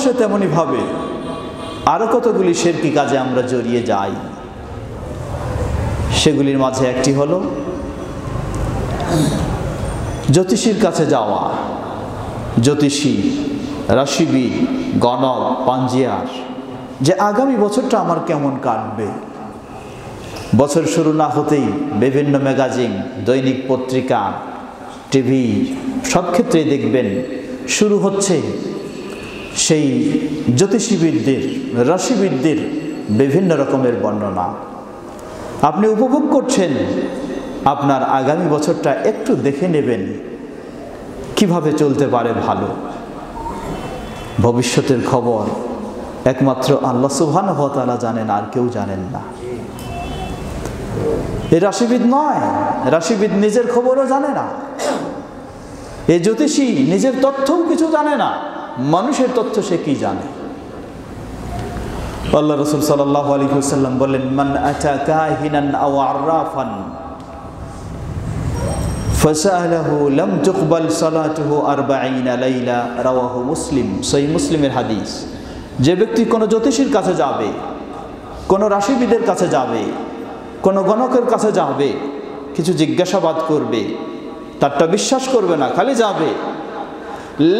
পাশাপাশি তেমনিভাবে আরও কতগুলি শিরকি কাজে আমরা জড়িয়ে যাই। সেগুলির মাঝে একটি হলো জ্যোতিষীর কাছে যাওয়া। জ্যোতিষী, রাশিবিদ, গণক, পাঞ্জিয়ার, যে আগামী বছরটা আমার কেমন কাটবে। বছর শুরু না হতেই বিভিন্ন ম্যাগাজিন, দৈনিক পত্রিকা, টিভি সব ক্ষেত্রেই দেখবেন শুরু হচ্ছে সেই জ্যোতিষীবিদদের, রাশিবিদদের বিভিন্ন রকমের বর্ণনা। আপনি উপভোগ করছেন, আপনার আগামী বছরটা একটু দেখে নেবেন কিভাবে চলতে পারে ভালো। ভবিষ্যতের খবর একমাত্র আল্লাহ সুবহানাহু ওয়া তাআলা জানেন, আর কেউ জানেন না। এই রাশিবিদ নয়, রাশিবিদ নিজের খবরও জানে না। এই জ্যোতিষী নিজের তথ্যও কিছু জানে না, মানুষের তথ্য সে কি জানে। আল্লাহ রাসূল সাল্লাল্লাহু আলাইহি ওয়াসাল্লাম বলেন, মান আতা কাহিনান আও আররাফান ফাসালাহু লাম তুকবাল সালাতুহু 40 লাইলা, রাওয়াহু মুসলিম। সহিহ মুসলিমের হাদিস। যে ব্যক্তি কোনো জ্যোতিষীর কাছে যাবে, কোনো রাশিবিদের কাছে যাবে, কোনো গণকের কাছে যাবে, কিছু জিজ্ঞাসাবাদ করবে, তারটা বিশ্বাস করবে না, খালি যাবে,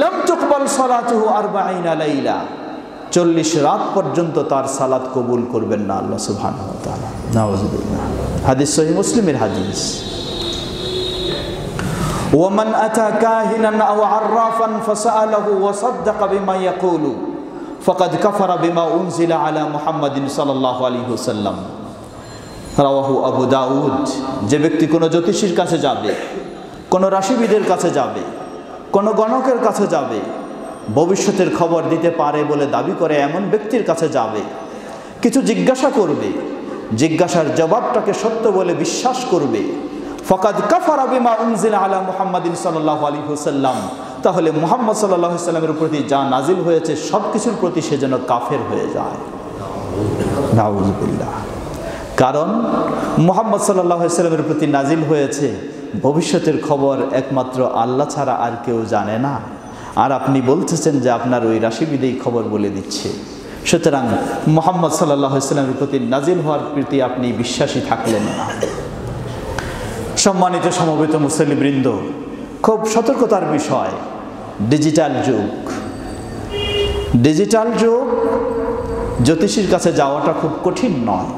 লাম তুকবাল সালাতুহু 40 লাইলা, 40 রাত পর্যন্ত তার সালাত কবুল করবেন না আল্লাহ সুবহানাহু ওয়া তাআলা। নাউযুবিল্লাহ। হাদিস সহিহ মুসলিমের হাদিস। ওয়ামান আতা কাহিনান আও আররাফান ফাসাআলাহু ওয়া সাদ্দাকা বিমা ইয়াকুলু ফাকাদ কাফারা বিমা উনজিলা আলা মুহাম্মাদিন সাল্লাল্লাহু আলাইহি ওয়াসাল্লাম, রাওয়াহু আবু দাউদ। যে ব্যক্তি কোনো জ্যোতিষীর কাছে যাবে, কোনো রাশিবিদের কাছে যাবে, কোনো গণকের কাছে যাবে, ভবিষ্যতের খবর দিতে পারে বলে দাবি করে এমন ব্যক্তির কাছে যাবে, কিছু জিজ্ঞাসা করবে, জিজ্ঞাসার জবাবটাকে সত্য বলে বিশ্বাস করবে, ফাকাদ কাফারা বিমা উনজিলা আলা মুহাম্মাদিন সাল্লাল্লাহু আলাইহি ওয়াসাল্লাম, তাহলে মুহাম্মদ সাল্লাল্লাহু আলাইহি ওয়াসাল্লামের প্রতি যা নাজিল হয়েছে সব কিছুর প্রতি সে যেন কাফের হয়ে যায়। নাউযুবিল্লাহ। কারণ মুহাম্মদ সাল্লাল্লাহু আলাইহি ওয়াসাল্লামের প্রতি নাজিল হয়েছে ভবিষ্যতের খবর একমাত্র আল্লাহ ছাড়া আর কেউ জানে না, আর আপনি বলতেছেন যে আপনার ওই রাশিবিদেই খবর বলে দিচ্ছে। সুতরাং মুহাম্মদ সাল্লাল্লাহু আলাইহি ওয়াসাল্লামের প্রতি নাজিল হওয়ার প্রতি আপনি বিশ্বাসী থাকলেন না। সম্মানিত সমবেত মুসল্লিবৃন্দ, খুব সতর্কতার বিষয় ডিজিটাল যুগ। ডিজিটাল যুগ, জ্যোতিষীর কাছে যাওয়াটা খুব কঠিন নয়,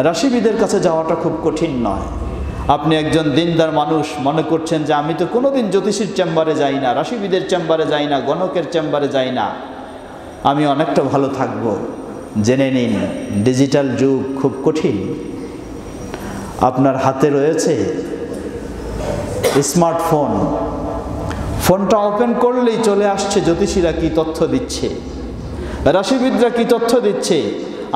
রাশিবিদের কাছে যাওয়াটা খুব কঠিন নয়। আপনি একজন দিনদার মানুষ, মনে করছেন যে আমি তো কোনোদিন জ্যোতিষীর চেম্বারে যাই না, রাশিবিদের চেম্বারে যাই না, গণকের চেম্বারে যাই না, আমি অনেকটা ভালো থাকব। জেনে নিন, ডিজিটাল যুগ খুব কঠিন। আপনার হাতে রয়েছে স্মার্টফোন, ফোনটা ওপেন করলেই চলে আসছে জ্যোতিষীরা কি তথ্য দিচ্ছে, রাশিবিদরা কি তথ্য দিচ্ছে।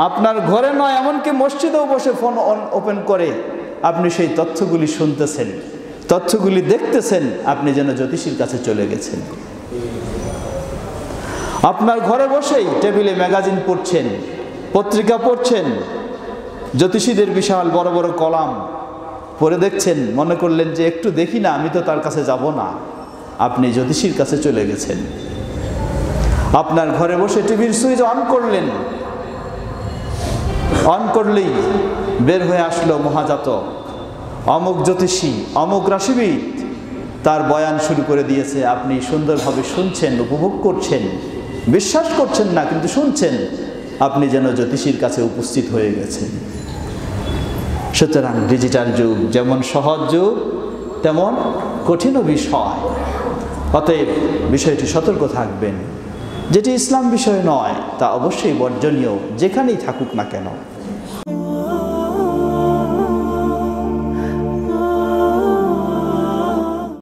আপনার ঘরে নয়, এমনকি মসজিদেও বসে ফোন ওপেন করে আপনি সেই তথ্যগুলি শুনতেছেন, তথ্যগুলি দেখতেছেন, আপনি যেন জ্যোতিষীর কাছে চলে গেছেন। আপনার ঘরে বসেই টেবিলে ম্যাগাজিন পড়ছেন, পত্রিকা পড়ছেন, জ্যোতিষীদের বিশাল বড় বড় কলাম পড়ে দেখছেন, মনে করলেন যে একটু দেখি না, আমি তো তার কাছে যাব না, আপনি জ্যোতিষীর কাছে চলে গেছেন। আপনার ঘরে বসে টিভির সুইচ অন করলেন, অন করলেই বের হয়ে আসলো মহাজাতক, অমুক জ্যোতিষী, অমুক রাশিবিদ তার বয়ান শুরু করে দিয়েছে। আপনি সুন্দরভাবে শুনছেন, উপভোগ করছেন, বিশ্বাস করছেন না কিন্তু শুনছেন, আপনি যেন জ্যোতিষীর কাছে উপস্থিত হয়ে গেছেন। সুতরাং ডিজিটাল যুগ যেমন সহজ যুগ তেমন কঠিনও বিষয়। অতএব বিষয়টি সতর্ক থাকবেন। যেটি ইসলাম বিষয় নয় তা অবশ্যই বর্জনীয়, যেখানেই থাকুক না কেন।